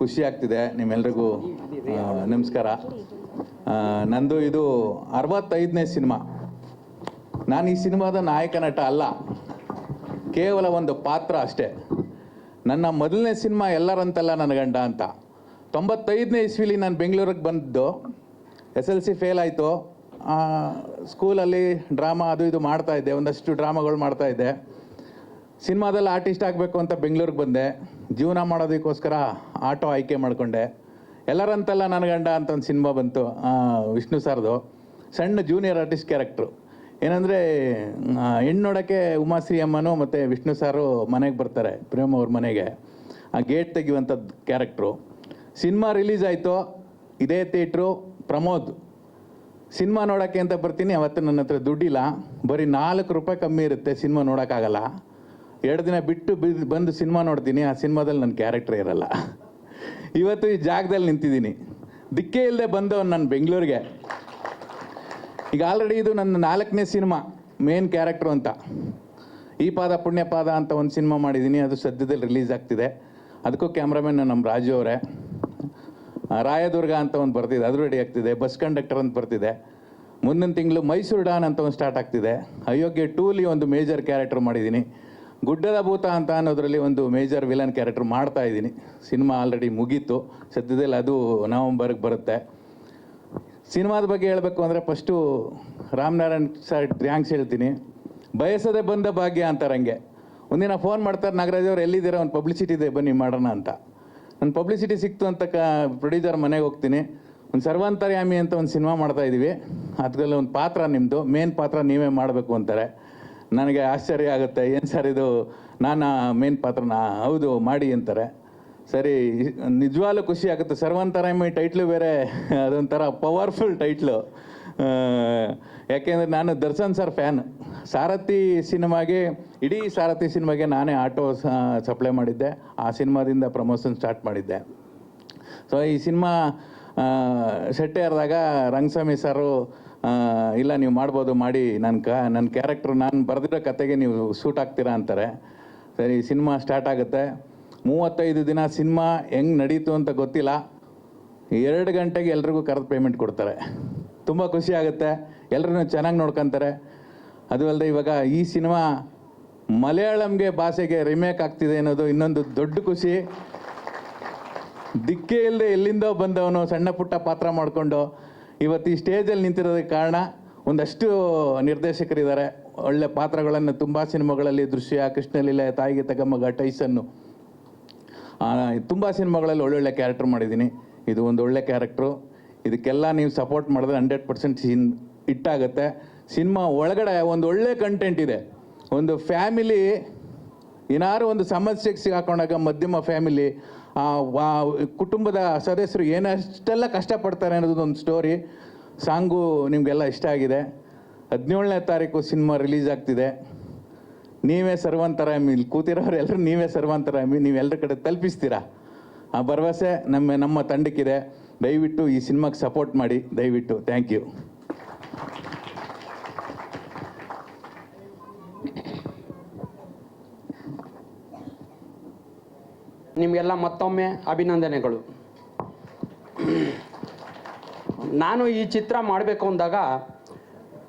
ಖುಷಿ ಆಗ್ತಿದೆ. ನಿಮ್ಮೆಲ್ರಿಗೂ ನಮಸ್ಕಾರ. ನಂದು ಇದು 65ನೇ ಸಿನಿಮಾ. ನಾನು ಈ ಸಿನಿಮಾದ ನಾಯಕ ನಟ ಅಲ್ಲ, ಕೇವಲ ಒಂದು ಪಾತ್ರ ಅಷ್ಟೇ. ನನ್ನ ಮೊದಲನೇ ಸಿನಿಮಾ ಎಲ್ಲರಂತಲ್ಲ ನನ್ನ ಗಂಡ ಅಂತ. 95ನೇ ಇಸ್ವಿಲಿ ನಾನು ಬೆಂಗಳೂರಿಗೆ ಬಂದಿದ್ದು. SLC ಫೇಲ್ ಆಯಿತು. ಸ್ಕೂಲಲ್ಲಿ ಡ್ರಾಮಾ ಅದು ಇದು ಮಾಡ್ತಾಯಿದ್ದೆ, ಒಂದಷ್ಟು ಡ್ರಾಮಾಗಳು ಮಾಡ್ತಾಯಿದ್ದೆ. ಸಿನಿಮಾದಲ್ಲಿ ಆರ್ಟಿಸ್ಟ್ ಆಗಬೇಕು ಅಂತ ಬೆಂಗಳೂರಿಗೆ ಬಂದೆ. ಜೀವನ ಮಾಡೋದಕ್ಕೋಸ್ಕರ ಆಟೋ ಆಯ್ಕೆ ಮಾಡಿಕೊಂಡೆ. ಎಲ್ಲರಂತಲ್ಲ ನನ್ನ ಗಂಡ ಅಂತ ಒಂದು ಸಿನಿಮಾ ಬಂತು, ವಿಷ್ಣು ಸರ್ದು. ಸಣ್ಣ ಜೂನಿಯರ್ ಆರ್ಟಿಸ್ಟ್ ಕ್ಯಾರೆಕ್ಟ್ರು. ಏನಂದರೆ ಹೆಣ್ಣು ನೋಡೋಕ್ಕೆ ಉಮಾಶ್ರೀ ಅಮ್ಮನೂ ಮತ್ತು ವಿಷ್ಣು ಸಾರು ಮನೆಗೆ ಬರ್ತಾರೆ, ಪ್ರೇಮ್ ಅವ್ರ ಮನೆಗೆ. ಆ ಗೇಟ್ ತೆಗೆಯುವಂಥದ್ದು ಕ್ಯಾರೆಕ್ಟ್ರು. ಸಿನಿಮಾ ರಿಲೀಸ್ ಆಯಿತು. ಇದೇ ಥಿಯೇಟ್ರು ಪ್ರಮೋದ್. ಸಿನಿಮಾ ನೋಡೋಕ್ಕೆ ಅಂತ ಬರ್ತೀನಿ. ಅವತ್ತು ನನ್ನ ಹತ್ರ ದುಡ್ಡಿಲ್ಲ, ಬರೀ 4 ರೂಪಾಯಿ ಕಮ್ಮಿ ಇರುತ್ತೆ, ಸಿನಿಮಾ ನೋಡೋಕ್ಕಾಗಲ್ಲ. 2 ದಿನ ಬಿಟ್ಟು ಬಂದು ಸಿನಿಮಾ ನೋಡ್ತೀನಿ. ಆ ಸಿನಿಮಾದಲ್ಲಿ ನನ್ನ ಕ್ಯಾರೆಕ್ಟರ್ ಇರಲ್ಲ. ಇವತ್ತು ಈ ಜಾಗದಲ್ಲಿ ನಿಂತಿದ್ದೀನಿ. ದಿಕ್ಕೇ ಇಲ್ಲದೆ ಬಂದವನು ನಾನು ಬೆಂಗಳೂರಿಗೆ. ಈಗ ಆಲ್ರೆಡಿ ಇದು ನನ್ನ 4ನೇ ಸಿನಿಮಾ ಮೇನ್ ಕ್ಯಾರೆಕ್ಟ್ರು ಅಂತ. ಈ ಪಾದ ಪುಣ್ಯ ಪಾದ ಅಂತ ಒಂದು ಸಿನಿಮಾ ಮಾಡಿದ್ದೀನಿ, ಅದು ಸದ್ಯದಲ್ಲಿ ರಿಲೀಸ್ ಆಗ್ತಿದೆ. ಅದಕ್ಕೂ ಕ್ಯಾಮ್ರಾಮನ್ ನಮ್ಮ ರಾಜು ಅವರೇ. ರಾಯದುರ್ಗ ಅಂತ ಒಂದು ಬರ್ತಿದೆ, ಅದು ರೆಡಿ ಆಗ್ತಿದೆ. ಬಸ್ ಕಂಡಕ್ಟರ್ ಅಂತ ಬರ್ತಿದೆ. ಮುಂದಿನ ತಿಂಗಳು ಮೈಸೂರು ಡಾನ್ ಅಂತ ಒಂದು ಸ್ಟಾರ್ಟ್ ಆಗ್ತಿದೆ. ಅಯೋಗ್ಯ 2ಲಿ ಒಂದು ಮೇಜರ್ ಕ್ಯಾರೆಕ್ಟರ್ ಮಾಡಿದ್ದೀನಿ. ಗುಡ್ಡದ ಭೂತ ಅಂತ ಅನ್ನೋದರಲ್ಲಿ ಒಂದು ಮೇಜರ್ ವಿಲನ್ ಕ್ಯಾರೆಕ್ಟರ್ ಮಾಡ್ತಾ ಇದ್ದೀನಿ. ಸಿನಿಮಾ ಆಲ್ರೆಡಿ ಮುಗೀತು, ಸದ್ಯದಲ್ಲಿ ಅದು ನವಂಬರ್ಗೆ ಬರುತ್ತೆ. ಸಿನಿಮಾದ ಬಗ್ಗೆ ಹೇಳಬೇಕು ಅಂದರೆ ಫಸ್ಟು ರಾಮನಾರಾಯಣ್ ಸರ್ ಥ್ಯಾಂಕ್ಸ್ ಹೇಳ್ತೀನಿ. ಬಯಸದೆ ಬಂದ ಭಾಗ್ಯ ಅಂತಾರೆ. ಹಂಗೆ ಒಂದಿನ ಫೋನ್ ಮಾಡ್ತಾರೆ, ನಾಗರಾಜ್ ಅವ್ರು ಎಲ್ಲಿದ್ದೀರಾ, ಒಂದು ಪಬ್ಲಿಸಿಟಿ ಇದೆ ಬನ್ನಿ ಮಾಡೋಣ ಅಂತ. ನನ್ನ ಪಬ್ಲಿಸಿಟಿ ಸಿಕ್ತು ಅಂತ ಪ್ರೊಡ್ಯೂಸರ್ ಮನೆಗೆ ಹೋಗ್ತೀನಿ. ಒಂದು ಸರ್ವಾಂತರ್ಯಾಮಿ ಅಂತ ಒಂದು ಸಿನಿಮಾ ಮಾಡ್ತಾಯಿದ್ದೀವಿ, ಅದರಲ್ಲಿ ಒಂದು ಪಾತ್ರ ನಿಮ್ಮದು, ಮೇನ್ ಪಾತ್ರ ನೀವೇ ಮಾಡಬೇಕು ಅಂತಾರೆ. ನನಗೆ ಆಶ್ಚರ್ಯ ಆಗುತ್ತೆ, ಏನು ಸರ್ ಇದು, ನಾನು ಮೇನ್ ಪಾತ್ರನ? ಹೌದು ಮಾಡಿ ಅಂತಾರೆ. ಸರಿ, ನಿಜವಾಗ್ಲೂ ಖುಷಿ ಆಗುತ್ತೆ. ಸರ್ವಾಂತರ್ಯಾಮಿ ಟೈಟ್ಲು ಬೇರೆ ಅದೊಂಥರ ಪವರ್ಫುಲ್ ಟೈಟ್ಲು. ಯಾಕೆಂದರೆ ನಾನು ದರ್ಶನ್ ಸರ್ ಫ್ಯಾನ್. ಸಾರಥಿ ಸಿನಿಮಾಗೆ, ಇಡೀ ಸಾರಥಿ ಸಿನಿಮಾಗೆ ನಾನೇ ಆಟೋ ಸಪ್ಲೈ ಮಾಡಿದ್ದೆ. ಆ ಸಿನಿಮಾದಿಂದ ಪ್ರಮೋಷನ್ ಸ್ಟಾರ್ಟ್ ಮಾಡಿದ್ದೆ. ಸೊ ಈ ಸಿನಿಮಾ ಸೆಟ್ಟೆ ಹರಿದಾಗ ರಂಗಸ್ವಾಮಿ ಸರು ಇಲ್ಲ ನೀವು ಮಾಡ್ಬೋದು, ಮಾಡಿ ನನ್ನ ಕ್ಯಾರೆಕ್ಟ್ರ್ ನಾನು ಬರೆದಿರೋ ಕತೆಗೆ ನೀವು ಸೂಟ್ ಆಗ್ತೀರಾ ಅಂತಾರೆ. ಸರಿ, ಸಿನಿಮಾ ಸ್ಟಾರ್ಟ್ ಆಗುತ್ತೆ. 35 ದಿನ ಸಿನಿಮಾ ಹೆಂಗೆ ನಡೀತು ಅಂತ ಗೊತ್ತಿಲ್ಲ. 2 ಗಂಟೆಗೆ ಎಲ್ರಿಗೂ ಕರೆದು ಪೇಮೆಂಟ್ ಕೊಡ್ತಾರೆ. ತುಂಬ ಖುಷಿ ಆಗುತ್ತೆ. ಎಲ್ಲರೂ ಚೆನ್ನಾಗಿ ನೋಡ್ಕೊತಾರೆ. ಅದು ಅಲ್ಲದೆ ಇವಾಗ ಈ ಸಿನಿಮಾ ಮಲಯಾಳಂಗೆ ಭಾಷೆಗೆ ರಿಮೇಕ್ ಆಗ್ತಿದೆ ಅನ್ನೋದು ಇನ್ನೊಂದು ದೊಡ್ಡ ಖುಷಿ. ದಿಕ್ಕೇ ಇಲ್ಲದೆ ಎಲ್ಲಿಂದೋ ಬಂದವನು ಸಣ್ಣ ಪುಟ್ಟ ಪಾತ್ರ ಮಾಡಿಕೊಂಡು ಇವತ್ತು ಈ ಸ್ಟೇಜಲ್ಲಿ ನಿಂತಿರೋದಕ್ಕೆ ಕಾರಣ ಒಂದಷ್ಟು ನಿರ್ದೇಶಕರಿದ್ದಾರೆ. ಒಳ್ಳೆ ಪಾತ್ರಗಳನ್ನು ತುಂಬ ಸಿನಿಮಾಗಳಲ್ಲಿ, ದೃಶ್ಯ, ಕೃಷ್ಣಲೀಲೆ, ತಾಯಿಗೆ ತಗಮಗ, ಟೈಸನ್ನು, ತುಂಬ ಸಿನಿಮಾಗಳಲ್ಲಿ ಒಳ್ಳೊಳ್ಳೆ ಕ್ಯಾರೆಕ್ಟರ್ ಮಾಡಿದ್ದೀನಿ. ಇದು ಒಂದು ಒಳ್ಳೆ ಕ್ಯಾರೆಕ್ಟ್ರು. ಇದಕ್ಕೆಲ್ಲ ನೀವು ಸಪೋರ್ಟ್ ಮಾಡಿದ್ರೆ 100% ಹಿಟ್ಟಾಗುತ್ತೆ. ಸಿನಿಮಾ ಒಳಗಡೆ ಒಂದು ಒಳ್ಳೆ ಕಂಟೆಂಟ್ ಇದೆ. ಒಂದು ಫ್ಯಾಮಿಲಿ ಏನಾದ್ರು ಒಂದು ಸಮಸ್ಯೆಗೆ ಸಿಗಾಕೊಂಡಾಗ, ಮಧ್ಯಮ ಫ್ಯಾಮಿಲಿ, ಕುಟುಂಬದ ಸದಸ್ಯರು ಏನಷ್ಟೆಲ್ಲ ಕಷ್ಟಪಡ್ತಾರೆ ಅನ್ನೋದು ಒಂದು ಸ್ಟೋರಿ. ಸಾಂಗು ನಿಮಗೆಲ್ಲ ಇಷ್ಟ ಆಗಿದೆ. 17ನೇ ತಾರೀಕು ಸಿನಿಮಾ ರಿಲೀಸ್ ಆಗ್ತಿದೆ. ನೀವೇ ಸರ್ವಾಂತರ್ಯಾಮಿ, ಇಲ್ಲಿ ಕೂತಿರೋರು ಎಲ್ಲರೂ ನೀವೇ ಸರ್ವಾಂತರ್ಯಾಮಿ, ನೀವೆಲ್ಲರ ಕಡೆ ತಲುಪಿಸ್ತೀರಾ. ಆ ಭರವಸೆ ನಮ್ಮ ತಂಡಕ್ಕಿದೆ. ದಯವಿಟ್ಟು ಈ ಸಿನಿಮಾಗೆ ಸಪೋರ್ಟ್ ಮಾಡಿ, ದಯವಿಟ್ಟು. Thank you. ನಿಮಗೆಲ್ಲ ಮತ್ತೊಮ್ಮೆ ಅಭಿನಂದನೆಗಳು. ನಾನು ಈ ಚಿತ್ರ ಮಾಡಬೇಕು ಅಂದಾಗ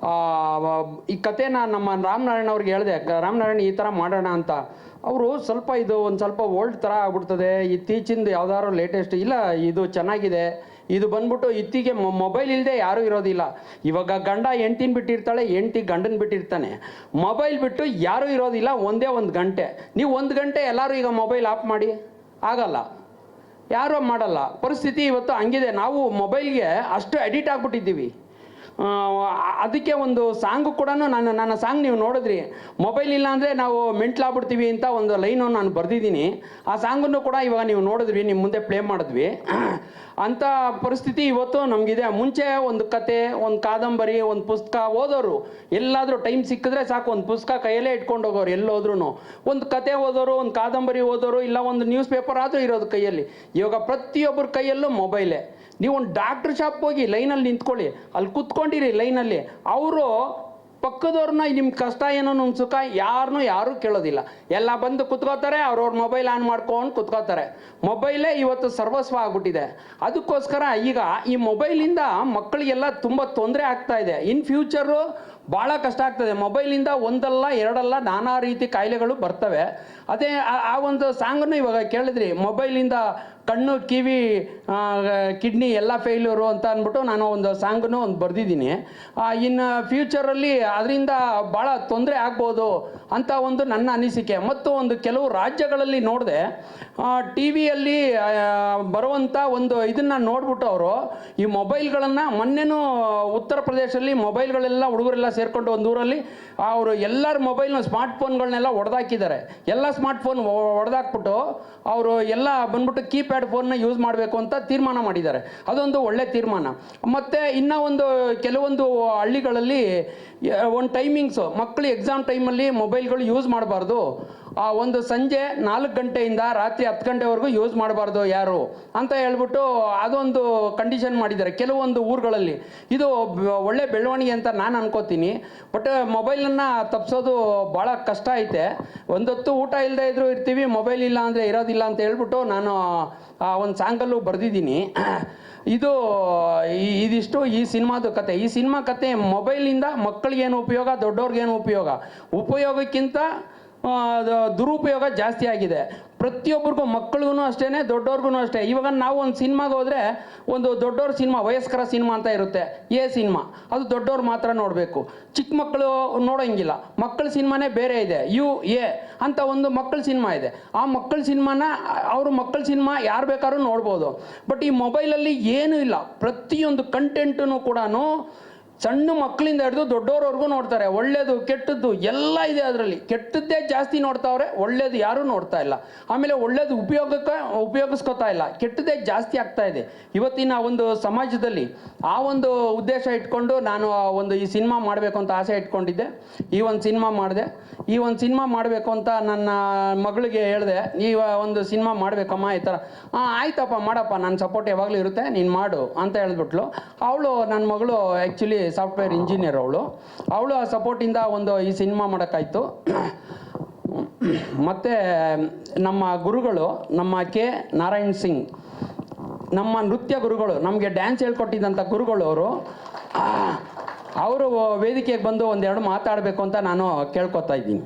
ಈ ಕಥೆನ ನಮ್ಮ ರಾಮನಾರಾಯಣ್ ಅವ್ರಿಗೆ ಹೇಳಿದೆ, ರಾಮನಾರಾಯಣ್ ಈ ಥರ ಮಾಡೋಣ ಅಂತ. ಅವರು ಇದು ಒಂದು ಸ್ವಲ್ಪ ಓಲ್ಡ್ ಥರ ಆಗ್ಬಿಡ್ತದೆ, ಇತ್ತೀಚಿಂದ ಯಾವ್ದಾದ್ರು ಲೇಟೆಸ್ಟ್ ಇಲ್ಲ, ಇದು ಚೆನ್ನಾಗಿದೆ, ಇದು ಬಂದ್ಬಿಟ್ಟು ಇತ್ತಿಗೆ ಮೊಬೈಲ್ ಇಲ್ಲದೆ ಯಾರೂ ಇರೋದಿಲ್ಲ. ಇವಾಗ ಗಂಡ ಹೆಂಡ್ತಿನ ಬಿಟ್ಟಿರ್ತಾಳೆ, ಹೆಂಡ್ತಿ ಗಂಡನ ಬಿಟ್ಟಿರ್ತಾನೆ. ಮೊಬೈಲ್ ಬಿಟ್ಟು ಯಾರೂ ಇರೋದಿಲ್ಲ ಒಂದೇ 1 ಗಂಟೆ. ನೀವು 1 ಗಂಟೆ ಎಲ್ಲರೂ ಈಗ ಮೊಬೈಲ್ ಆಫ್ ಮಾಡಿ ಆಗಲ್ಲ, ಯಾರೂ ಮಾಡಲ್ಲ. ಪರಿಸ್ಥಿತಿ ಇವತ್ತು ಹಂಗಿದೆ. ನಾವು ಮೊಬೈಲ್ಗೆ ಅಷ್ಟು ಅಡಿಕ್ಟ್ ಆಗಿಬಿಟ್ಟಿದ್ದೀವಿ. ಅದಕ್ಕೆ ಒಂದು ಸಾಂಗು ಕೂಡ ನನ್ನ ಸಾಂಗ್ ನೀವು ನೋಡಿದ್ರಿ. ಮೊಬೈಲ್ ಇಲ್ಲ ಅಂದರೆ ನಾವು ಮೆಂಟ್ಲಾಗ್ಬಿಡ್ತೀವಿ ಅಂತ ಒಂದು ಲೈನು ನಾನು ಬರೆದಿದ್ದೀನಿ. ಆ ಸಾಂಗನ್ನು ಕೂಡ ಇವಾಗ ನೀವು ನೋಡಿದ್ವಿ, ನಿಮ್ಮ ಮುಂದೆ ಪ್ಲೇ ಮಾಡಿದ್ವಿ. ಅಂಥ ಪರಿಸ್ಥಿತಿ ಇವತ್ತು ನಮಗಿದೆ. ಮುಂಚೆ ಒಂದು ಕತೆ, ಒಂದು ಕಾದಂಬರಿ, ಒಂದು ಪುಸ್ತಕ ಓದೋರು, ಎಲ್ಲಾದರೂ ಟೈಮ್ ಸಿಕ್ಕಿದ್ರೆ ಸಾಕು ಒಂದು ಪುಸ್ತಕ ಕೈಯಲ್ಲೇ ಇಟ್ಕೊಂಡು ಹೋಗೋರು. ಎಲ್ಲೋದ್ರೂ ಒಂದು ಕತೆ ಓದೋರು, ಒಂದು ಕಾದಂಬರಿ ಓದೋರು, ಇಲ್ಲ ಒಂದು ನ್ಯೂಸ್ ಪೇಪರ್ ಆದರೂ ಇರೋದು ಕೈಯಲ್ಲಿ. ಇವಾಗ ಪ್ರತಿಯೊಬ್ಬರ ಕೈಯಲ್ಲೂ ಮೊಬೈಲೇ. ನೀವು ಒಂದು ಡಾಕ್ಟ್ರ್ ಶಾಪ್ ಹೋಗಿ ಲೈನಲ್ಲಿ ನಿಂತ್ಕೊಳ್ಳಿ, ಅಲ್ಲಿ ಕೂತ್ಕೊಂಡಿರಿ ಲೈನಲ್ಲಿ. ಅವರು ಪಕ್ಕದವ್ರನ್ನ ನಿಮ್ಮ ಕಷ್ಟ ಏನೋ ನಿಮ್ಮ ಸುಖ ಯಾರೂ ಕೇಳೋದಿಲ್ಲ. ಎಲ್ಲ ಬಂದು ಕುತ್ಕೋತಾರೆ, ಅವ್ರವ್ರ ಮೊಬೈಲ್ ಆನ್ ಮಾಡ್ಕೊಂಡು ಕುತ್ಕೋತಾರೆ. ಮೊಬೈಲೇ ಇವತ್ತು ಸರ್ವಸ್ವ ಆಗ್ಬಿಟ್ಟಿದೆ. ಅದಕ್ಕೋಸ್ಕರ ಈಗ ಈ ಮೊಬೈಲಿಂದ ಮಕ್ಕಳಿಗೆಲ್ಲ ತುಂಬ ತೊಂದರೆ ಆಗ್ತಾ ಇದೆ. ಇನ್ ಫ್ಯೂಚರು ಭಾಳ ಕಷ್ಟ ಆಗ್ತದೆ. ಮೊಬೈಲಿಂದ ಒಂದಲ್ಲ ಎರಡಲ್ಲ ನಾನಾ ರೀತಿ ಕಾಯಿಲೆಗಳು ಬರ್ತವೆ. ಅದೇ ಆ ಒಂದು ಸಾಂಗನ್ನು ಇವಾಗ ಕೇಳಿದ್ರಿ, ಮೊಬೈಲಿಂದ ಕಣ್ಣು ಕಿವಿ ಕಿಡ್ನಿ ಎಲ್ಲ ಫೇಲ್ಯೂರು ಅಂತ ಅಂದ್ಬಿಟ್ಟು ನಾನು ಒಂದು ಸಾಂಗನ್ನು ಒಂದು ಬರೆದಿದ್ದೀನಿ. ಇನ್ನು ಫ್ಯೂಚರಲ್ಲಿ ಅದರಿಂದ ಭಾಳ ತೊಂದರೆ ಆಗ್ಬೋದು ಅಂತ ಒಂದು ನನ್ನ ಅನಿಸಿಕೆ. ಮತ್ತು ಒಂದು ಕೆಲವು ರಾಜ್ಯಗಳಲ್ಲಿ ನೋಡಿದೆ, ಟಿ ವಿಯಲ್ಲಿ ಬರುವಂಥ ಒಂದು ಇದನ್ನು ನೋಡ್ಬಿಟ್ಟು ಅವರು ಈ ಮೊಬೈಲ್ಗಳನ್ನು ಮೊನ್ನೆನೂ ಉತ್ತರ ಪ್ರದೇಶದಲ್ಲಿ ಮೊಬೈಲ್ಗಳೆಲ್ಲ ಹುಡುಗರೆಲ್ಲ ಸೇರಿಕೊಂಡು ಒಂದು ಊರಲ್ಲಿ ಅವರು ಎಲ್ಲರ ಮೊಬೈಲ್ನ ಸ್ಮಾರ್ಟ್ಫೋನ್ಗಳನ್ನೆಲ್ಲ ಒಡೆದಾಕಿದ್ದಾರೆ. ಎಲ್ಲ ಸ್ಮಾರ್ಟ್ಫೋನ್ ಒಡೆದಾಕ್ಬಿಟ್ಟು ಅವರು ಎಲ್ಲ ಬಂದ್ಬಿಟ್ಟು ಕೀಪ್ಯಾಡ್ ಫೋನ್ನ ಯೂಸ್ ಮಾಡಬೇಕು ಅಂತ ತೀರ್ಮಾನ ಮಾಡಿದ್ದಾರೆ. ಅದೊಂದು ಒಳ್ಳೆ ತೀರ್ಮಾನ. ಮತ್ತು ಇನ್ನೂ ಒಂದು ಕೆಲವೊಂದು ಹಳ್ಳಿಗಳಲ್ಲಿ ಒಂದು ಟೈಮಿಂಗ್ಸು, ಮಕ್ಕಳು ಎಕ್ಸಾಮ್ ಟೈಮಲ್ಲಿ ಮೊಬೈಲ್ಗಳು ಯೂಸ್ ಮಾಡಬಾರ್ದು. ಒಂದು ಸಂಜೆ 4 ಗಂಟೆಯಿಂದ ರಾತ್ರಿ 10 ಗಂಟೆವರೆಗೂ ಯೂಸ್ ಮಾಡಬಾರ್ದು ಯಾರು ಅಂತ ಹೇಳ್ಬಿಟ್ಟು ಅದೊಂದು ಕಂಡೀಷನ್ ಮಾಡಿದ್ದಾರೆ ಕೆಲವೊಂದು ಊರುಗಳಲ್ಲಿ. ಇದು ಒಳ್ಳೆ ಬೆಳವಣಿಗೆ ಅಂತ ನಾನು ಅನ್ಕೋತೀನಿ. ಬಟ್ ಮೊಬೈಲನ್ನು ತಪ್ಪಿಸೋದು ಭಾಳ ಕಷ್ಟ ಐತೆ. ಒಂದೊತ್ತು ಊಟ ಇಲ್ಲದೆ ಇದ್ರೂ ಇರ್ತೀವಿ, ಮೊಬೈಲ್ ಇಲ್ಲ ಅಂದರೆ ಇರೋದಿಲ್ಲ ಅಂತ ಹೇಳ್ಬಿಟ್ಟು ನಾನು ಒಂದು ಸಾಂಗಲ್ಲೂ ಬರೆದಿದ್ದೀನಿ. ಇದಿಷ್ಟು ಈ ಸಿನಿಮಾದ ಕತೆ. ಈ ಸಿನಿಮಾ ಕತೆ ಮೊಬೈಲಿಂದ ಮಕ್ಕಳಿಗೇನು ಉಪಯೋಗ, ದೊಡ್ಡವ್ರಿಗೇನು ಉಪಯೋಗಕ್ಕಿಂತ ದುರುಪಯೋಗ ಜಾಸ್ತಿ ಆಗಿದೆ. ಪ್ರತಿಯೊಬ್ಬರಿಗೂ, ಮಕ್ಕಳಿಗೂ ಅಷ್ಟೇ, ದೊಡ್ಡವ್ರಿಗೂ ಅಷ್ಟೇ. ಇವಾಗ ನಾವು ಒಂದು ಸಿನಿಮಾಗೆ ಹೋದರೆ ಒಂದು ದೊಡ್ಡವ್ರ ಸಿನಿಮಾ, ವಯಸ್ಕರ ಸಿನಿಮಾ ಅಂತ ಇರುತ್ತೆ, ಸಿನಿಮಾ, ಅದು ದೊಡ್ಡವ್ರು ಮಾತ್ರ ನೋಡಬೇಕು, ಚಿಕ್ಕ ಮಕ್ಕಳು ನೋಡೋಂಗಿಲ್ಲ. ಮಕ್ಕಳ ಸಿನಿಮಾನೇ ಬೇರೆ ಇದೆ, ಅಂತ ಒಂದು ಮಕ್ಕಳ ಸಿನಿಮಾ ಇದೆ. ಆ ಮಕ್ಕಳ ಸಿನಿಮಾನ ಮಕ್ಕಳ ಸಿನಿಮಾ ಯಾರು ಬೇಕಾದ್ರೂ ನೋಡ್ಬೋದು. ಬಟ್ ಈ ಮೊಬೈಲಲ್ಲಿ ಏನೂ ಇಲ್ಲ. ಪ್ರತಿಯೊಂದು ಕಂಟೆಂಟೂ ಕೂಡ ಸಣ್ಣ ಮಕ್ಕಳಿಂದ ಹಿಡಿದು ದೊಡ್ಡವ್ರವರೆಗೂ ನೋಡ್ತಾರೆ. ಒಳ್ಳೇದು ಕೆಟ್ಟದ್ದು ಎಲ್ಲ ಇದೆ ಅದರಲ್ಲಿ. ಕೆಟ್ಟದ್ದೇ ಜಾಸ್ತಿ ನೋಡ್ತಾವ್ರೆ, ಒಳ್ಳೇದು ಯಾರೂ ನೋಡ್ತಾ ಇಲ್ಲ. ಆಮೇಲೆ ಒಳ್ಳೇದು ಉಪಯೋಗಿಸ್ಕೋತಾ ಇಲ್ಲ, ಕೆಟ್ಟದ್ದೇ ಜಾಸ್ತಿ ಆಗ್ತಾ ಇದೆ ಇವತ್ತಿನ ಒಂದು ಸಮಾಜದಲ್ಲಿ. ಆ ಒಂದು ಉದ್ದೇಶ ಇಟ್ಕೊಂಡು ನಾನು ಈ ಸಿನಿಮಾ ಮಾಡಬೇಕು ಅಂತ ಆಸೆ ಇಟ್ಕೊಂಡಿದ್ದೆ. ಈ ಒಂದು ಸಿನಿಮಾ ಮಾಡಿದೆ. ಈ ಒಂದು ಸಿನಿಮಾ ಮಾಡಬೇಕು ಅಂತ ನನ್ನ ಮಗಳಿಗೆ ಹೇಳಿದೆ, ಈ ಒಂದು ಸಿನಿಮಾ ಮಾಡಬೇಕಮ್ಮ ಈ ಥರ. ಆಯ್ತಪ್ಪ ಮಾಡಪ್ಪ, ನನ್ನ ಸಪೋರ್ಟ್ ಯಾವಾಗಲೂ ಇರುತ್ತೆ, ನೀನು ಮಾಡು ಅಂತ ಹೇಳಿಬಿಟ್ಲು. ನನ್ನ ಮಗಳು ಆ್ಯಕ್ಚುಲಿ ಸಾಫ್ಟ್ವೇರ್ ಇಂಜಿನಿಯರ್. ಅವಳು ಆ ಸಪೋರ್ಟಿಂದ ಈ ಸಿನಿಮಾ ಮಾಡೋಕ್ಕಾಯ್ತು. ಮತ್ತು ನಮ್ಮ ಗುರುಗಳು, ನಮ್ಮ ಕೆ ನಾರಾಯಣ್ ಸಿಂಗ್, ನಮ್ಮ ನೃತ್ಯ ಗುರುಗಳು, ನಮಗೆ ಡ್ಯಾನ್ಸ್ ಹೇಳ್ಕೊಟ್ಟಿದ್ದಂಥ ಗುರುಗಳು ಅವರು ವೇದಿಕೆಗೆ ಬಂದು ಒಂದೆರಡು ಮಾತಾಡಬೇಕು ಅಂತ ನಾನು ಕೇಳ್ಕೊತಾ ಇದ್ದೀನಿ.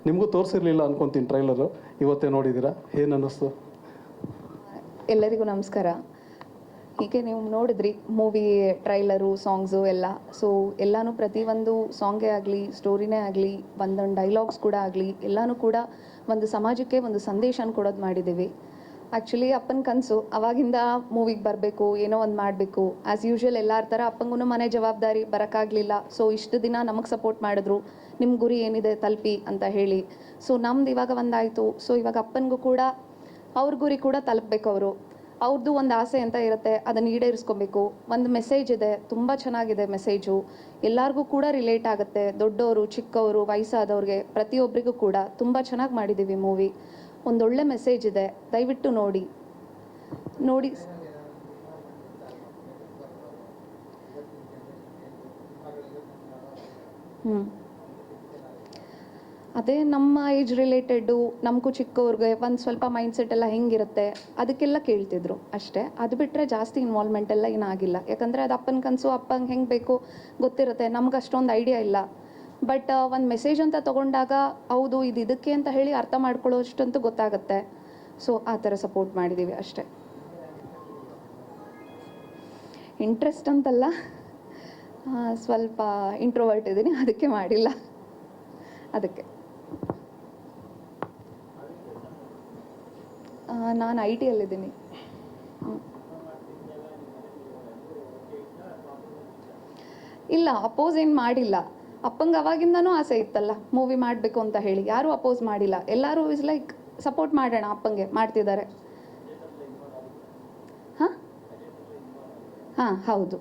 ನಿಮಗೂ ತೋರಿಸಿರ್ಲಿಲ್ಲ ಅನ್ಕೊಂತೀನಿ ಟ್ರೈಲರು, ಇವತ್ತೇ ನೋಡಿದ್ದೀರಾ, ಏನು ಅನ್ನಿಸ್ತು? ಎಲ್ಲರಿಗೂ ನಮಸ್ಕಾರ. ಹೀಗೆ ನೀವು ನೋಡಿದ್ರಿ ಮೂವಿ ಟ್ರೈಲರು, ಸಾಂಗ್ಸು ಎಲ್ಲ. ಸೊ ಎಲ್ಲನೂ ಪ್ರತಿಯೊಂದು ಸಾಂಗೇ ಆಗಲಿ, ಸ್ಟೋರಿನೇ ಆಗಲಿ, ಒಂದೊಂದು ಡೈಲಾಗ್ಸ್ ಕೂಡ ಆಗಲಿ, ಎಲ್ಲನೂ ಕೂಡ ಒಂದು ಸಮಾಜಕ್ಕೆ ಒಂದು ಸಂದೇಶನ ಕೊಡೋದು ಮಾಡಿದ್ದೀವಿ. ಆ್ಯಕ್ಚುಲಿ ಅಪ್ಪನ ಕನಸು ಅವಾಗಿಂದ ಮೂವಿಗೆ ಬರಬೇಕು, ಏನೋ ಒಂದು ಮಾಡಬೇಕು. ಆ್ಯಸ್ ಯೂಶ್ವಲ್ ಎಲ್ಲರ ಥರ ಅಪ್ಪಂಗೂ ಮನೆ ಜವಾಬ್ದಾರಿ, ಬರೋಕ್ಕಾಗಲಿಲ್ಲ. ಸೊ ಇಷ್ಟು ದಿನ ನಮಗೆ ಸಪೋರ್ಟ್ ಮಾಡಿದ್ರು, ನಿಮ್ಮ ಗುರಿ ಏನಿದೆ ತಲುಪಿ ಅಂತ ಹೇಳಿ. ಸೊ ನಮ್ದು ಇವಾಗ ಒಂದಾಯಿತು. ಸೊ ಇವಾಗ ಅಪ್ಪನಿಗೂ ಕೂಡ ಅವ್ರ ಗುರಿ ಕೂಡ ತಲುಪಬೇಕು. ಅವ್ರದ್ದು ಒಂದು ಆಸೆ ಅಂತ ಇರುತ್ತೆ, ಅದನ್ನು ಈಡೇರಿಸ್ಕೊಬೇಕು. ಒಂದು ಮೆಸೇಜ್ ಇದೆ, ತುಂಬ ಚೆನ್ನಾಗಿದೆ ಮೆಸೇಜು, ಎಲ್ಲರಿಗೂ ಕೂಡ ರಿಲೇಟ್ ಆಗುತ್ತೆ. ದೊಡ್ಡವರು, ಚಿಕ್ಕವರು, ವಯಸ್ಸಾದವ್ರಿಗೆ, ಪ್ರತಿಯೊಬ್ಬರಿಗೂ ಕೂಡ ತುಂಬ ಚೆನ್ನಾಗಿ ಮಾಡಿದ್ದೀವಿ ಮೂವಿ. ಒಂದೊಳ್ಳೆ ಮೆಸೇಜ್ ಇದೆ, ದಯವಿಟ್ಟು ನೋಡಿ. ಅದೇ ನಮ್ಮ ಏಜ್ ರಿಲೇಟೆಡ್ಡು, ನಮಗೂ ಚಿಕ್ಕವ್ರಿಗೆ ಒಂದು ಸ್ವಲ್ಪ ಮೈಂಡ್ಸೆಟ್ ಎಲ್ಲ ಹೆಂಗಿರುತ್ತೆ ಅದಕ್ಕೆಲ್ಲ ಕೇಳ್ತಿದ್ರು ಅಷ್ಟೇ. ಅದು ಬಿಟ್ಟರೆ ಜಾಸ್ತಿ ಇನ್ವಾಲ್ವ್ಮೆಂಟ್ ಎಲ್ಲ ಏನಾಗಿಲ್ಲ. ಯಾಕಂದರೆ ಅದು ಅಪ್ಪನ ಕನಸು, ಅಪ್ಪಂಗೆ ಹೆಂಗೆ ಬೇಕು ಗೊತ್ತಿರುತ್ತೆ, ನಮ್ಗೆ ಅಷ್ಟೊಂದು ಐಡಿಯಾ ಇಲ್ಲ. ಬಟ್ ಒಂದು ಮೆಸೇಜ್ ಅಂತ ತೊಗೊಂಡಾಗ ಹೌದು ಇದು ಇದಕ್ಕೆ ಅಂತ ಹೇಳಿ ಅರ್ಥ ಮಾಡ್ಕೊಳ್ಳೋಷ್ಟಂತೂ ಗೊತ್ತಾಗುತ್ತೆ. ಸೊ ಆ ಥರ ಸಪೋರ್ಟ್ ಮಾಡಿದ್ದೀವಿ ಅಷ್ಟೇ. ಇಂಟ್ರೆಸ್ಟ್ ಅಂತಲ್ಲ, ಸ್ವಲ್ಪ ಇಂಟ್ರೋವರ್ಟ್ ಇದ್ದೀನಿ, ಅದಕ್ಕೆ ಮಾಡಿಲ್ಲ. ಅದಕ್ಕೆ ನಾನು IT ಯಲ್ಲಿದ್ದೀನಿ. ಇಲ್ಲ, ಅಪೋಸ್ ಏನು ಮಾಡಿಲ್ಲ. ಅಪ್ಪಂಗೆ ಅವಾಗಿಂದನೂ ಆಸೆ ಇತ್ತಲ್ಲ ಮೂವಿ ಮಾಡಬೇಕು ಅಂತ ಹೇಳಿ, ಯಾರೂ ಅಪೋಸ್ ಮಾಡಿಲ್ಲ. ಎಲ್ಲರೂ ಇಸ್ ಲೈಕ್ ಸಪೋರ್ಟ್ ಮಾಡೋಣ, ಅಪ್ಪಂಗೆ ಮಾಡ್ತಿದ್ದಾರೆ. ಹಾಂ ಹೌದು,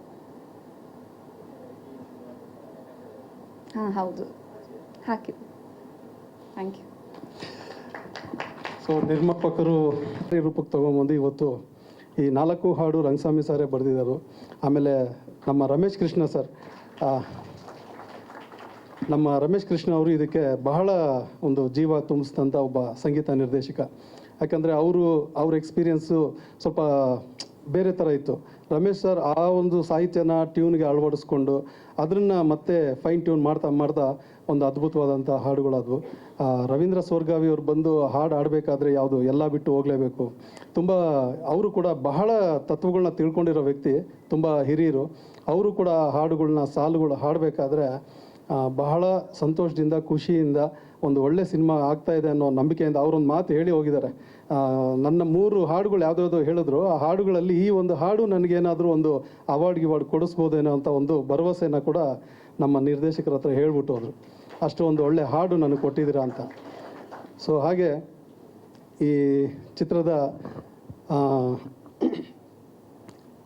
ಹೌದು. ಹಾಕಿದ್ವಿ. Thank you. ಸೊ ನಿರ್ಮಾಪಕರು ರೂಪಕ್ಕೆ ತೊಗೊಂಬಂದು ಇವತ್ತು ಈ 4 ಹಾಡು ರಂಗಸ್ವಾಮಿ ಸಾರೇ ಬರೆದಿದ್ದಾರೆ. ಆಮೇಲೆ ನಮ್ಮ ರಮೇಶ್ ಕೃಷ್ಣ ಸರ್, ನಮ್ಮ ರಮೇಶ್ ಕೃಷ್ಣ ಅವರು ಇದಕ್ಕೆ ಬಹಳ ಒಂದು ಜೀವ ತುಂಬಿಸಿದಂಥ ಒಬ್ಬ ಸಂಗೀತ ನಿರ್ದೇಶಕ. ಯಾಕಂದರೆ ಅವ್ರ ಎಕ್ಸ್ಪೀರಿಯನ್ಸು ಸ್ವಲ್ಪ ಬೇರೆ ಥರ ಇತ್ತು. ರಮೇಶ್ ಸರ್ ಆ ಒಂದು ಸಾಹಿತ್ಯನ ಟ್ಯೂನ್ಗೆ ಅಳವಡಿಸ್ಕೊಂಡು ಅದನ್ನು ಮತ್ತೆ ಫೈನ್ ಟ್ಯೂನ್ ಮಾಡ್ತಾ ಒಂದು ಅದ್ಭುತವಾದಂಥ ಹಾಡುಗಳಾದವು. ರವೀಂದ್ರ ಸೋರ್ಗಾವಿ ಅವ್ರು ಬಂದು ಹಾಡು ಆಡಬೇಕಾದ್ರೆ ಯಾವುದು ಎಲ್ಲ ಬಿಟ್ಟು ಹೋಗಲೇಬೇಕು. ತುಂಬ ಅವರು ಕೂಡ ಬಹಳ ತತ್ವಗಳನ್ನ ತಿಳ್ಕೊಂಡಿರೋ ವ್ಯಕ್ತಿ, ತುಂಬ ಹಿರಿಯರು. ಅವರು ಕೂಡ ಹಾಡುಗಳನ್ನ ಸಾಲುಗಳು ಹಾಡಬೇಕಾದ್ರೆ ಬಹಳ ಸಂತೋಷದಿಂದ ಖುಷಿಯಿಂದ ಒಂದು ಒಳ್ಳೆ ಸಿನಿಮಾ ಆಗ್ತಾ ಇದೆ ಅನ್ನೋ ನಂಬಿಕೆಯಿಂದ ಅವರೊಂದು ಮಾತು ಹೇಳಿ ಹೋಗಿದ್ದಾರೆ. ನನ್ನ 3 ಹಾಡುಗಳು ಯಾವುದ್ಯಾವುದೋ ಹೇಳಿದ್ರು, ಆ ಹಾಡುಗಳಲ್ಲಿ ಈ ಒಂದು ಹಾಡು ನನಗೇನಾದರೂ ಒಂದು ಅವಾರ್ಡ್ ಕೊಡಿಸ್ಬೋದೇನೋ ಅಂತ ಒಂದು ಭರವಸೆನ ಕೂಡ ನಮ್ಮ ನಿರ್ದೇಶಕರ ಹತ್ರ ಹೇಳ್ಬಿಟ್ಟು ಹೋದರು. ಅಷ್ಟು ಒಂದು ಒಳ್ಳೆ ಹಾಡು ನನಗೆ ಕೊಟ್ಟಿದ್ದೀರಾ ಅಂತ. ಸೊ ಹಾಗೆ ಈ ಚಿತ್ರದ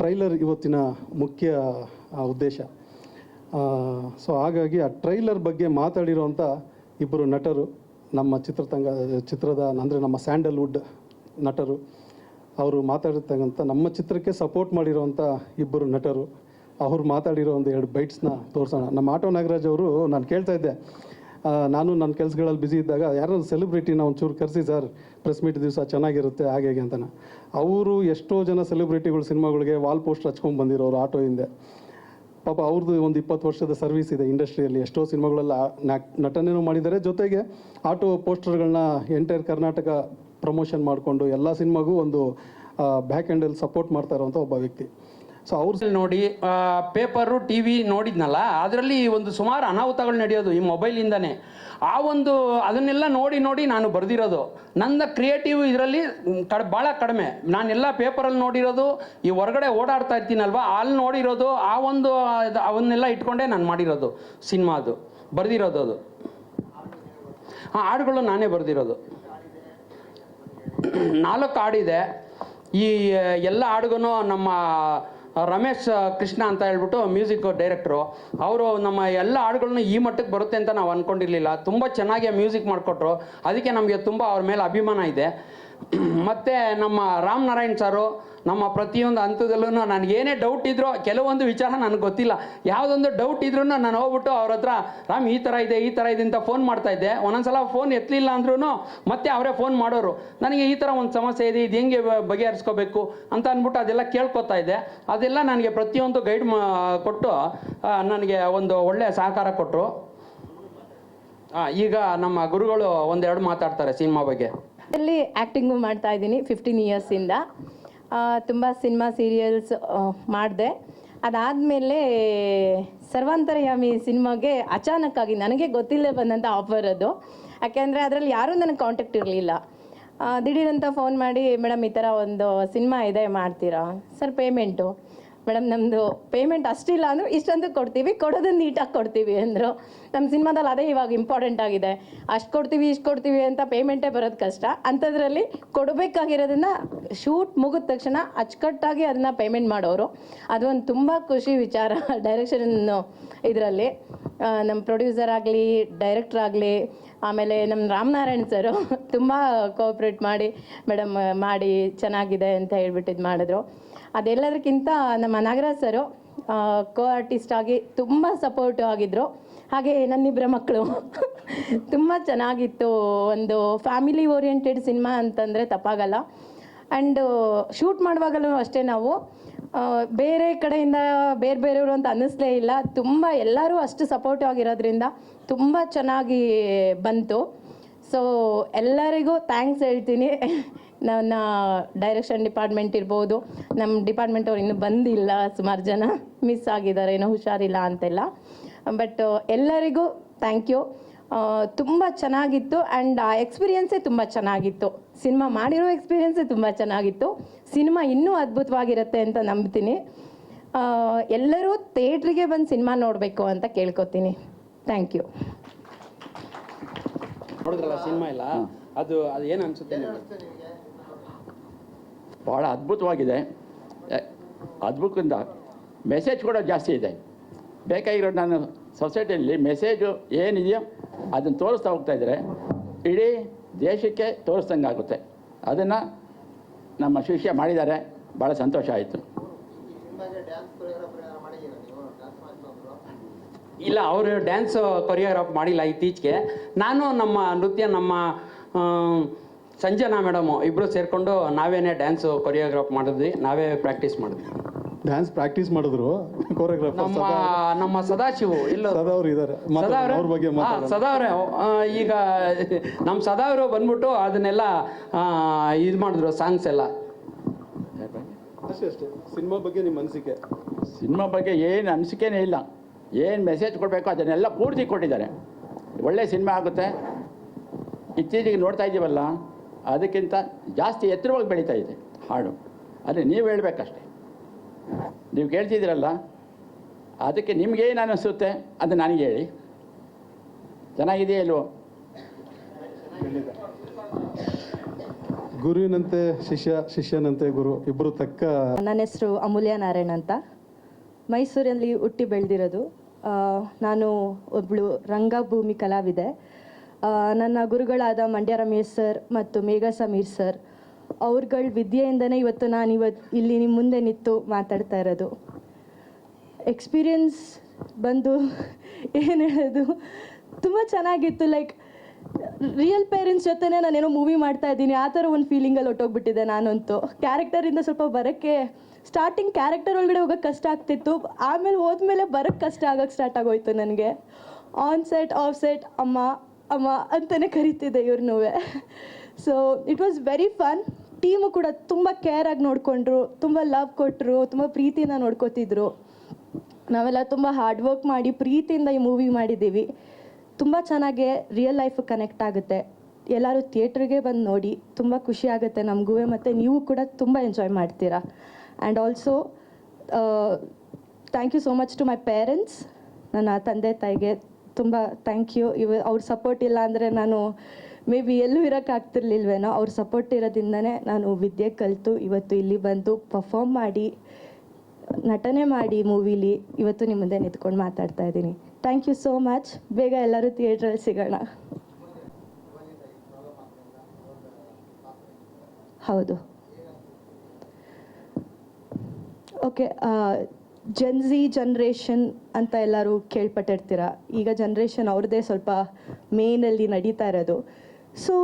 ಟ್ರೈಲರ್ ಇವತ್ತಿನ ಮುಖ್ಯ ಉದ್ದೇಶ. ಸೊ ಹಾಗಾಗಿ ಆ ಟ್ರೈಲರ್ ಬಗ್ಗೆ ಮಾತಾಡಿರೋಂಥ ಇಬ್ಬರು ನಟರು ನಮ್ಮ ಚಿತ್ರದ ಅಂದರೆ ನಮ್ಮ ಸ್ಯಾಂಡಲ್ವುಡ್ ನಟರು, ಅವರು ಮಾತಾಡಿರ್ತಕ್ಕಂಥ ನಮ್ಮ ಚಿತ್ರಕ್ಕೆ ಸಪೋರ್ಟ್ ಮಾಡಿರೋವಂಥ ಇಬ್ಬರು ನಟರು, ಅವ್ರು ಮಾತಾಡಿರೋ ಒಂದು 2 ಬೈಟ್ಸ್ನ ತೋರಿಸೋಣ. ನಮ್ಮ ಆಟೋ ನಾಗರಾಜ್ ಅವರು, ನಾನು ಕೇಳ್ತಾ ಇದ್ದೆ, ನಾನು ನನ್ನ ಕೆಲಸಗಳಲ್ಲಿ ಬ್ಯುಸಿ ಇದ್ದಾಗ ಯಾರಾದ್ರು ಸೆಲೆಬ್ರಿಟಿನ ಒಂಚೂರು ಕರೆಸಿ ಸರ್ ಪ್ರೆಸ್ ಮೀಟ್ ದಿವಸ ಚೆನ್ನಾಗಿರುತ್ತೆ ಹಾಗೆ ಹೇಗೆ ಅಂತಾನೆ. ಅವರು ಎಷ್ಟೋ ಜನ ಸೆಲೆಬ್ರಿಟಿಗಳು ಸಿನಿಮಾಗಳಿಗೆ ವಾಲ್ ಪೋಸ್ಟರ್ ಹಚ್ಕೊಂಡು ಬಂದಿರೋರು ಆಟೋ ಹಿಂದೆ. ಪಾಪ ಅವ್ರದ್ದು ಒಂದು 20 ವರ್ಷದ ಸರ್ವಿಸ್ ಇದೆ ಇಂಡಸ್ಟ್ರಿಯಲ್ಲಿ, ಎಷ್ಟೋ ಸಿನಿಮಾಗಳೆಲ್ಲ ನಟನೆಯೂ ಮಾಡಿದ್ದಾರೆ. ಜೊತೆಗೆ ಆಟೋ ಪೋಸ್ಟರ್ಗಳನ್ನ ಎಂಟೈರ್ ಕರ್ನಾಟಕ ಪ್ರಮೋಷನ್ ಮಾಡಿಕೊಂಡು ಎಲ್ಲ ಸಿನಿಮಾಗೂ ಒಂದು ಬ್ಯಾಕ್ ಎಂಡಲ್ಲಿ ಸಪೋರ್ಟ್ ಮಾಡ್ತಾ ಇರೋವಂಥ ಒಬ್ಬ ವ್ಯಕ್ತಿ. ಸೊ ಅವ್ರು ನೋಡಿ ಪೇಪರು ಟಿ ವಿ ನೋಡಿದ್ನಲ್ಲ, ಅದರಲ್ಲಿ ಒಂದು ಸುಮಾರು ಅನಾಹುತಗಳು ನಡೆಯೋದು ಈ ಮೊಬೈಲಿಂದನೇ. ಅದನ್ನೆಲ್ಲ ನೋಡಿ ನಾನು ಬರೆದಿರೋದು. ನನ್ನ ಕ್ರಿಯೇಟಿವ್ ಇದರಲ್ಲಿ ಭಾಳ ಕಡಿಮೆ. ನಾನೆಲ್ಲ ಪೇಪರಲ್ಲಿ ನೋಡಿರೋದು, ಈ ಹೊರಗಡೆ ಓಡಾಡ್ತಾ ಇರ್ತೀನಲ್ವ ಅಲ್ಲಿ ನೋಡಿರೋದು, ಅವನ್ನೆಲ್ಲ ಇಟ್ಕೊಂಡೇ ನಾನು ಮಾಡಿರೋದು ಸಿನಿಮಾದು ಬರೆದಿರೋದು. ಅದು ಹಾಡುಗಳು ನಾನೇ ಬರೆದಿರೋದು. 4 ಹಾಡಿದೆ. ಈ ಎಲ್ಲ ಹಾಡುಗೂ ನಮ್ಮ ರಮೇಶ್ ಕೃಷ್ಣ ಅಂತ ಹೇಳ್ಬಿಟ್ಟು ಮ್ಯೂಸಿಕ್ ಡೈರೆಕ್ಟ್ರು, ಅವರು ನಮ್ಮ ಎಲ್ಲ ಹಾಡುಗಳನ್ನ ಈ ಮಟ್ಟಕ್ಕೆ ಬರುತ್ತೆ ಅಂತ ನಾವು ಅಂದ್ಕೊಂಡಿರಲಿಲ್ಲ. ತುಂಬ ಚೆನ್ನಾಗಿ ಮ್ಯೂಸಿಕ್ ಮಾಡಿಕೊಟ್ರು. ಅದಕ್ಕೆ ನಮಗೆ ತುಂಬ ಅವ್ರ ಮೇಲೆ ಅಭಿಮಾನ ಇದೆ. ಮತ್ತು ನಮ್ಮ ರಾಮ್ ನಾರಾಯಣ್ ಸಾರು ನಮ್ಮ ಪ್ರತಿಯೊಂದು ಹಂತದಲ್ಲೂ ನನಗೇನೇ ಡೌಟ್ ಇದ್ರೋ, ಕೆಲವೊಂದು ವಿಚಾರ ನನಗೆ ಗೊತ್ತಿಲ್ಲ, ಯಾವುದೊಂದು ಡೌಟ್ ಇದ್ರೂ ನಾನು ಹೋಗ್ಬಿಟ್ಟು ಅವ್ರ ಹತ್ರ ರಾಮ್ ಈ ಥರ ಇದೆ ಅಂತ ಫೋನ್ ಮಾಡ್ತಾಯಿದ್ದೆ. ಒಂದೊಂದ್ಸಲ ಫೋನ್ ಎತ್ತಲಿಲ್ಲ ಅಂದ್ರೂ ಮತ್ತೆ ಅವರೇ ಫೋನ್ ಮಾಡೋರು, ನನಗೆ ಈ ಥರ ಒಂದು ಸಮಸ್ಯೆ ಇದೆ, ಇದು ಹೆಂಗೆ ಬಗೆಹರಿಸ್ಕೋಬೇಕು ಅಂತ ಅಂದ್ಬಿಟ್ಟು ಅದೆಲ್ಲ ಕೇಳ್ಕೊತಾ ಇದ್ದೆ. ಅದೆಲ್ಲ ನನಗೆ ಪ್ರತಿಯೊಂದು ಗೈಡ್ ಕೊಟ್ಟು ನನಗೆ ಒಂದು ಒಳ್ಳೆಯ ಸಹಕಾರ ಕೊಟ್ಟರು. ಈಗ ನಮ್ಮ ಗುರುಗಳು 1-2 ಮಾತಾಡ್ತಾರೆ ಸಿನಿಮಾ ಬಗ್ಗೆ. ಅಲ್ಲಿ ಆ್ಯಕ್ಟಿಂಗು ಮಾಡ್ತಾ ಇದ್ದೀನಿ 15 ಇಯರ್ಸಿಂದ. ತುಂಬ ಸಿನಿಮಾ ಸೀರಿಯಲ್ಸ್ ಮಾಡಿದೆ. ಅದಾದಮೇಲೆ ಸರ್ವಾಂತರ್ಯಾಮಿ ಸಿನಿಮಾಗೆ ಅಚಾನಕ್ಕಾಗಿ ನನಗೆ ಗೊತ್ತಿಲ್ಲದೆ ಬಂದಂಥ ಆಫರ್ ಅದು. ಯಾಕೆಂದರೆ ಅದರಲ್ಲಿ ಯಾರೂ ನನಗೆ ಕಾಂಟ್ಯಾಕ್ಟ್ ಇರಲಿಲ್ಲ. ದಿಢೀರಂತ ಫೋನ್ ಮಾಡಿ, ಮೇಡಮ್ ಈ ಥರ ಒಂದು ಸಿನಿಮಾ ಇದೆ, ಮಾಡ್ತೀರಾ ಸರ್? ಪೇಮೆಂಟು ಮೇಡಮ್ ನಮ್ಮದು ಪೇಮೆಂಟ್ ಅಷ್ಟಿಲ್ಲ ಅಂದರು, ಇಷ್ಟಂತೂ ಕೊಡ್ತೀವಿ, ಕೊಡೋದನ್ನು ನೀಟಾಗಿ ಕೊಡ್ತೀವಿ ಅಂದರು. ನಮ್ಮ ಸಿನಿಮಾದಲ್ಲಿ ಅದೇ ಇವಾಗ ಇಂಪಾರ್ಟೆಂಟ್ ಆಗಿದೆ. ಅಷ್ಟು ಕೊಡ್ತೀವಿ ಇಷ್ಟು ಕೊಡ್ತೀವಿ ಅಂತ ಪೇಮೆಂಟೇ ಬರೋದು ಕಷ್ಟ. ಅಂಥದ್ರಲ್ಲಿ ಕೊಡಬೇಕಾಗಿರೋದನ್ನು ಶೂಟ್ ಮುಗಿದ ತಕ್ಷಣ ಅಚ್ಚುಕಟ್ಟಾಗಿ ಅದನ್ನು ಪೇಮೆಂಟ್ ಮಾಡೋರು. ಅದು ಒಂದು ತುಂಬ ಖುಷಿ ವಿಚಾರ. ಡೈರೆಕ್ಷನ್ ಇದರಲ್ಲಿ ನಮ್ಮ ಪ್ರೊಡ್ಯೂಸರ್ ಆಗಲಿ, ಡೈರೆಕ್ಟ್ರ್ ಆಗಲಿ, ಆಮೇಲೆ ನಮ್ಮ ರಾಮನಾರಾಯಣ್ ಸರು ತುಂಬ ಕೋಆಪ್ರೇಟ್ ಮಾಡಿ ಮೇಡಮ್ ಮಾಡಿ ಚೆನ್ನಾಗಿದೆ ಅಂತ ಹೇಳ್ಬಿಟ್ಟು ಇದು ಮಾಡಿದ್ರು. ಅದೆಲ್ಲದಕ್ಕಿಂತ ನಮ್ಮ ನಾಗರಾಜ್ ಸರು ಕೋ ಆರ್ಟಿಸ್ಟ್ ಆಗಿ ತುಂಬ ಸಪೋರ್ಟಿವ್ ಆಗಿದ್ದರು. ಹಾಗೆ ನನ್ನಿಬ್ಬರ ಮಕ್ಕಳು ತುಂಬ ಚೆನ್ನಾಗಿತ್ತು. ಒಂದು ಫ್ಯಾಮಿಲಿ ಓರಿಯೆಂಟೆಡ್ ಸಿನಿಮಾ ಅಂತಂದರೆ ತಪ್ಪಾಗಲ್ಲ. ಆ್ಯಂಡ್ ಶೂಟ್ ಮಾಡುವಾಗಲೂ ಅಷ್ಟೇ, ನಾವು ಬೇರೆ ಕಡೆಯಿಂದ ಬೇರೆಯವರು ಅಂತ ಅನ್ನಿಸ್ಲೇ ಇಲ್ಲ. ತುಂಬ ಎಲ್ಲರೂ ಅಷ್ಟು ಸಪೋರ್ಟಿವ್ ಆಗಿರೋದ್ರಿಂದ ತುಂಬ ಚೆನ್ನಾಗಿ ಬಂತು. ಸೊ ಎಲ್ಲರಿಗೂ ಥ್ಯಾಂಕ್ಸ್ ಹೇಳ್ತೀನಿ. ನನ್ನ ಡೈರೆಕ್ಷನ್ ಡಿಪಾರ್ಟ್ಮೆಂಟ್ ಇರ್ಬೋದು, ನಮ್ಮ ಡಿಪಾರ್ಟ್ಮೆಂಟ್ ಅವ್ರು ಇನ್ನೂ ಬಂದಿಲ್ಲ, ಸುಮಾರು ಜನ ಮಿಸ್ ಆಗಿದ್ದಾರೆ, ಏನೋ ಹುಷಾರಿಲ್ಲ ಅಂತೆಲ್ಲ. ಬಟ್ ಎಲ್ಲರಿಗೂ ಥ್ಯಾಂಕ್ ಯು. ತುಂಬ ಚೆನ್ನಾಗಿತ್ತು. ಆ್ಯಂಡ್ ಆ ಎಕ್ಸ್ಪೀರಿಯೆನ್ಸೇ ತುಂಬ ಚೆನ್ನಾಗಿತ್ತು. ಸಿನಿಮಾ ಮಾಡಿರೋ ಎಕ್ಸ್ಪೀರಿಯೆನ್ಸೇ ತುಂಬ ಚೆನ್ನಾಗಿತ್ತು. ಸಿನಿಮಾ ಇನ್ನೂ ಅದ್ಭುತವಾಗಿರುತ್ತೆ ಅಂತ ನಂಬ್ತೀನಿ. ಎಲ್ಲರೂ ಥಿಯೇಟ್ರಿಗೆ ಬಂದು ಸಿನಿಮಾ ನೋಡಬೇಕು ಅಂತ ಕೇಳ್ಕೊತೀನಿ. Thank you. ನೋಡಿದ್ರಲ್ಲ ಸಿನಿಮಾ ಇಲ್ಲ, ಅದು ಏನು ಅನಿಸುತ್ತೆ? ಭಾಳ ಅದ್ಭುತವಾಗಿದೆ. ಅದ್ಭುತದಿಂದ ಮೆಸೇಜ್ ಕೂಡ ಜಾಸ್ತಿ ಇದೆ. ಬೇಕಾಗಿರೋ ನಾನು ಸೊಸೈಟಿಯಲ್ಲಿ ಮೆಸೇಜು ಏನಿದೆಯೋ ಅದನ್ನು ತೋರಿಸ್ತಾ ಹೋಗ್ತಾ ಇದ್ದರೆ ಇಡೀ ದೇಶಕ್ಕೆ ತೋರಿಸ್ದಂಗೆ ಆಗುತ್ತೆ. ಅದನ್ನು ನಮ್ಮ ಶಿಷ್ಯ ಮಾಡಿದ್ದಾರೆ, ಭಾಳ ಸಂತೋಷ ಆಯಿತು. ಇಲ್ಲ, ಅವರು ಡ್ಯಾನ್ಸ್ ಕೊರಿಯೋಗ್ರಾಫ್ ಮಾಡಿಲ್ಲ ಇತ್ತೀಚೆಗೆ. ನಾನು ನಮ್ಮ ನೃತ್ಯ ನಮ್ಮ ಸಂಜನಾ ಮೇಡಮು ಇಬ್ಬರು ಸೇರಿಕೊಂಡು ನಾವೇನೇ ಡ್ಯಾನ್ಸು ಕೊರಿಯೋಗ್ರಾಫ್ ಮಾಡಿದ್ವಿ, ನಾವೇ ಪ್ರಾಕ್ಟೀಸ್ ಮಾಡಿದ್ವಿ. ಡ್ಯಾನ್ಸ್ ಪ್ರಾಕ್ಟೀಸ್ ಮಾಡಿದ್ರು ಕೋರಿಯೋಗ್ರಾಫರ್ ನಮ್ಮ ಸದಾಶಿವು ಇಲ್ಲ ಸದಾವ್ರು ಇದ್ದಾರೆ, ಅವ್ರ ಬಗ್ಗೆ ಸದಾವ್ರೆ ಈಗ ನಮ್ಮ ಸದಾವ್ರು ಬಂದ್ಬಿಟ್ಟು ಅದನ್ನೆಲ್ಲ ಇದು ಮಾಡಿದ್ರು, ಸಾಂಗ್ಸ್ ಎಲ್ಲ. ಅಷ್ಟೇ ಸಿನಿಮಾ ಬಗ್ಗೆ ನಿಮ್ಮ ಅನಿಸಿಕೆ? ಸಿನಿಮಾ ಬಗ್ಗೆ ಏನು ಅನಿಸಿಕೆನೇ ಇಲ್ಲ, ಏನು ಮೆಸೇಜ್ ಕೊಡಬೇಕು ಅದನ್ನೆಲ್ಲ ಪೂರ್ತಿ ಕೊಟ್ಟಿದ್ದಾರೆ. ಒಳ್ಳೆ ಸಿನಿಮಾ ಆಗುತ್ತೆ. ಇತ್ತೀಚೆಗೆ ನೋಡ್ತಾ ಇದ್ದೀವಲ್ಲ, ಅದಕ್ಕಿಂತ ಜಾಸ್ತಿ ಎತ್ತರವಾಗಿ ಬೆಳೀತಾ ಇದೆ ಹಾಡು. ಅದೇ ನೀವು ಹೇಳಬೇಕಷ್ಟೆ, ನೀವು ಕೇಳ್ತಿದ್ದೀರಲ್ಲ, ಅದಕ್ಕೆ ನಿಮಗೇನು ಅನ್ನಿಸುತ್ತೆ ಅದು ನನಗೆ ಹೇಳಿ. ಚೆನ್ನಾಗಿದೆಯಾ ಇಲ್ವೋ? ಗುರುವಿನಂತೆ ಶಿಷ್ಯ, ಶಿಷ್ಯನಂತೆ ಗುರು, ಇಬ್ಬರು ತಕ್ಕ. ನನ್ನ ಹೆಸರು ಅಮೂಲ್ಯ ನಾರಾಯಣ್ ಅಂತ. ಮೈಸೂರಲ್ಲಿ ಹುಟ್ಟಿ ಬೆಳೆದಿರೋದು. ನಾನು ಒಬ್ಬಳು ರಂಗಭೂಮಿ ಕಲಾವಿದೆ. ನನ್ನ ಗುರುಗಳಾದ ಮಂಡ್ಯ ರಮೇಶ್ ಸರ್ ಮತ್ತು ಮೇಘಾ ಸಮೀರ್ ಸರ್ ಅವ್ರಗಳ ವಿದ್ಯೆಯಿಂದನೇ ಇವತ್ತು ಇಲ್ಲಿ ನಿಮ್ಮ ಮುಂದೆ ನಿಂತು ಮಾತಾಡ್ತಾ ಇರೋದು. ಎಕ್ಸ್ಪೀರಿಯನ್ಸ್ ಬಂದು ಏನು ಹೇಳೋದು, ತುಂಬ ಚೆನ್ನಾಗಿತ್ತು. ಲೈಕ್ ರಿಯಲ್ ಪೇರೆಂಟ್ಸ್ ಜೊತೆನೇ ನಾನೇನೋ ಮೂವಿ ಮಾಡ್ತಾ ಇದ್ದೀನಿ ಆ ಥರ ಒಂದು ಫೀಲಿಂಗಲ್ಲಿ ಹೊಟ್ಟೋಗ್ಬಿಟ್ಟಿದೆ ನಾನಂತೂ. ಕ್ಯಾರೆಕ್ಟರಿಂದ ಸ್ವಲ್ಪ ಬರೋಕ್ಕೆ ಸ್ಟಾರ್ಟಿಂಗ್ ಕ್ಯಾರೆಕ್ಟರ್ ಒಳಗಡೆ ಹೋಗೋಕ್ಕೆ ಕಷ್ಟ ಆಗ್ತಿತ್ತು, ಆಮೇಲೆ ಹೋದ್ಮೇಲೆ ಬರೋಕ್ಕೆ ಕಷ್ಟ ಆಗೋಕ್ಕೆ ಸ್ಟಾರ್ಟ್ ಆಗೋಯ್ತು ನನಗೆ. ಆನ್ ಸೆಟ್ ಆಫ್ ಸೆಟ್ ಅಮ್ಮ ಅಮ್ಮ ಅಂತಲೇ ಕರಿತಿದ್ದೆ ಇವ್ರನ್ನೂ. So it was very fun. Team ಕೂಡ ತುಂಬ ಕೇರಾಗಿ ನೋಡಿಕೊಂಡ್ರು, ತುಂಬ ಲವ್ ಕೊಟ್ಟರು, ತುಂಬ ಪ್ರೀತಿಯಿಂದ ನೋಡ್ಕೋತಿದ್ರು. ನಾವೆಲ್ಲ ತುಂಬ ಹಾರ್ಡ್ ವರ್ಕ್ ಮಾಡಿ ಪ್ರೀತಿಯಿಂದ ಈ ಮೂವಿ ಮಾಡಿದ್ದೀವಿ. ತುಂಬ ಚೆನ್ನಾಗಿ ರಿಯಲ್ ಲೈಫ್ ಕನೆಕ್ಟ್ ಆಗುತ್ತೆ. ಎಲ್ಲರೂ ಥಿಯೇಟ್ರಿಗೆ ಬಂದು ನೋಡಿ, ತುಂಬ ಖುಷಿ ಆಗುತ್ತೆ ನಮಗೂ, ಮತ್ತು ನೀವು ಕೂಡ ತುಂಬ ಎಂಜಾಯ್ ಮಾಡ್ತೀರಾ. And also thank you so much to my parents. ನನ್ನ ತಂದೆ ತಾಯಿಗೆ ತುಂಬ ಥ್ಯಾಂಕ್ ಯು. ಅವ್ರ ಸಪೋರ್ಟ್ ಇಲ್ಲ ಅಂದರೆ ನಾನು ಮೇ ಬಿ ಎಲ್ಲೂ ಇರೋಕ್ಕಾಗ್ತಿರ್ಲಿಲ್ವೇನೋ. ಅವ್ರ ಸಪೋರ್ಟ್ ಇರೋದ್ರಿಂದನೇ ನಾನು ವಿದ್ಯೆ ಕಲಿತು ಇವತ್ತು ಇಲ್ಲಿ ಬಂದು ಪರ್ಫಾರ್ಮ್ ಮಾಡಿ, ನಟನೆ ಮಾಡಿ ಮೂವಿಲಿ ಇವತ್ತು ನಿಮ್ಮ ಮುಂದೆ ನಿಂತ್ಕೊಂಡು ಮಾತಾಡ್ತಾ ಇದ್ದೀನಿ. Thank you so much. ಬೇಗ ಎಲ್ಲರೂ ಥಿಯೇಟ್ರಲ್ಲಿ ಸಿಗೋಣ. ಹೌದು, ಓಕೆ. ಜೆನ್ಝಿ ಜನ್ರೇಷನ್ ಅಂತ ಎಲ್ಲರೂ ಕೇಳ್ಪಟ್ಟಿರ್ತೀರ. ಈಗ ಜನ್ರೇಷನ್ ಅವ್ರದ್ದೇ ಸ್ವಲ್ಪ ಮೇನಲ್ಲಿ ನಡೀತಾ ಇರೋದು. ಸೊ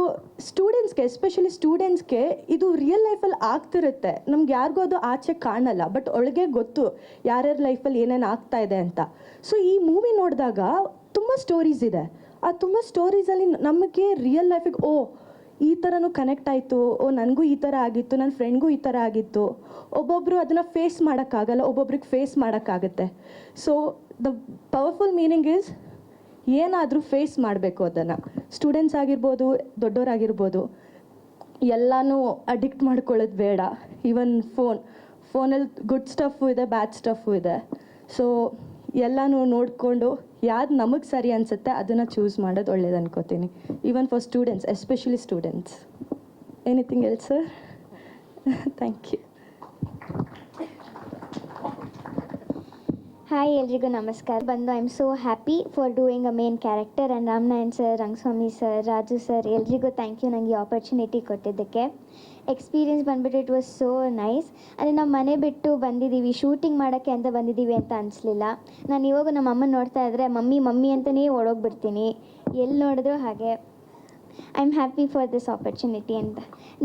ಸ್ಟೂಡೆಂಟ್ಸ್ಗೆ, ಎಸ್ಪೆಷಲಿ ಸ್ಟೂಡೆಂಟ್ಸ್ಗೆ ಇದು ರಿಯಲ್ ಲೈಫಲ್ಲಿ ಆಗ್ತಿರುತ್ತೆ. ನಮ್ಗೆ ಯಾರಿಗೂ ಅದು ಆಚೆ ಕಾಣಲ್ಲ, ಬಟ್ ಒಳಗೆ ಗೊತ್ತು ಯಾರ್ಯಾರ ಲೈಫಲ್ಲಿ ಏನೇನು ಆಗ್ತಾ ಇದೆ ಅಂತ. ಸೊ ಈ ಮೂವಿ ನೋಡಿದಾಗ ತುಂಬ ಸ್ಟೋರೀಸ್ ಇದೆ. ಆ ತುಂಬ ಸ್ಟೋರೀಸಲ್ಲಿ ನಮಗೆ ರಿಯಲ್ ಲೈಫಿಗೆ ಈ ಥರನೂ ಕನೆಕ್ಟ್ ಆಯಿತು, ನನಗೂ ಈ ಥರ ಆಗಿತ್ತು, ನನ್ನ ಫ್ರೆಂಡ್ಗೂ ಈ ಥರ ಆಗಿತ್ತು. ಒಬ್ಬೊಬ್ಬರು ಅದನ್ನು ಫೇಸ್ ಮಾಡೋಕ್ಕಾಗಲ್ಲ, ಒಬ್ಬೊಬ್ರಿಗೆ ಫೇಸ್ ಮಾಡೋಕ್ಕಾಗತ್ತೆ. So the powerful meaning is ಏನಾದರೂ ಫೇಸ್ ಮಾಡಬೇಕು ಅದನ್ನು. ಸ್ಟೂಡೆಂಟ್ಸ್ ಆಗಿರ್ಬೋದು, ದೊಡ್ಡವರಾಗಿರ್ಬೋದು, ಎಲ್ಲನೂ ಅಡಿಕ್ಟ್ ಮಾಡ್ಕೊಳ್ಳೋದು ಬೇಡ. ಈವನ್ ಫೋನಲ್ಲಿ ಗುಡ್ ಸ್ಟಫು ಇದೆ, ಬ್ಯಾಡ್ ಸ್ಟಫು ಇದೆ. ಸೊ ಎಲ್ಲನೂ ನೋಡಿಕೊಂಡು ಯಾವ್ದು ನಮಗೆ ಸರಿ ಅನಿಸುತ್ತೆ ಅದನ್ನು ಚೂಸ್ ಮಾಡೋದು ಒಳ್ಳೇದು ಅನ್ಕೋತೀನಿ. Even for students, especially students. Anything else sir? Thank you. Hi, ಎಲ್ರಿಗೂ ನಮಸ್ಕಾರ. I am so happy for doing a main character. And Ramanarayan sir, Rangaswamy sir, Raju sir, ಎಲ್ರಿಗೂ ಥ್ಯಾಂಕ್ ಯು ನನಗೆ ಆಪರ್ಚುನಿಟಿ ಕೊಟ್ಟಿದ್ದಕ್ಕೆ. ಎಕ್ಸ್ಪೀರಿಯನ್ಸ್ ಬಂದುಬಿಟ್ಟು ಇಟ್ ವಾಸ್ ಸೋ ನೈಸ್. ಅಂದರೆ ನಾವು ಮನೆ ಬಿಟ್ಟು ಬಂದಿದ್ದೀವಿ, ಶೂಟಿಂಗ್ ಮಾಡೋಕ್ಕೆ ಅಂತ ಬಂದಿದ್ದೀವಿ ಅಂತ ಅನಿಸ್ಲಿಲ್ಲ. ನಾನು ಇವಾಗ ನಮ್ಮ ಅಮ್ಮನ ನೋಡ್ತಾ ಇದ್ದರೆ ಮಮ್ಮಿ ಅಂತಲೇ ಓಡೋಗ್ಬಿಡ್ತೀನಿ, ಎಲ್ಲಿ ನೋಡಿದ್ರು ಹಾಗೆ. I am happy for this opportunity ಅಂತ.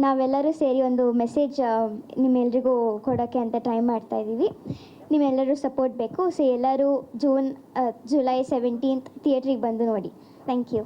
ನಾವೆಲ್ಲರೂ ಸೇರಿ ಒಂದು ಮೆಸೇಜ್ ನಿಮ್ಮೆಲ್ರಿಗೂ ಕೊಡೋಕ್ಕೆ ಅಂತ ಟ್ರೈ ಮಾಡ್ತಾಯಿದ್ದೀವಿ. ನಿಮ್ಮೆಲ್ಲರೂ ಸಪೋರ್ಟ್ ಬೇಕು. ಸೊ ಎಲ್ಲರೂ ಜುಲೈ 17 ಥಿಯೇಟ್ರಿಗೆ ಬಂದು ನೋಡಿ. Thank you.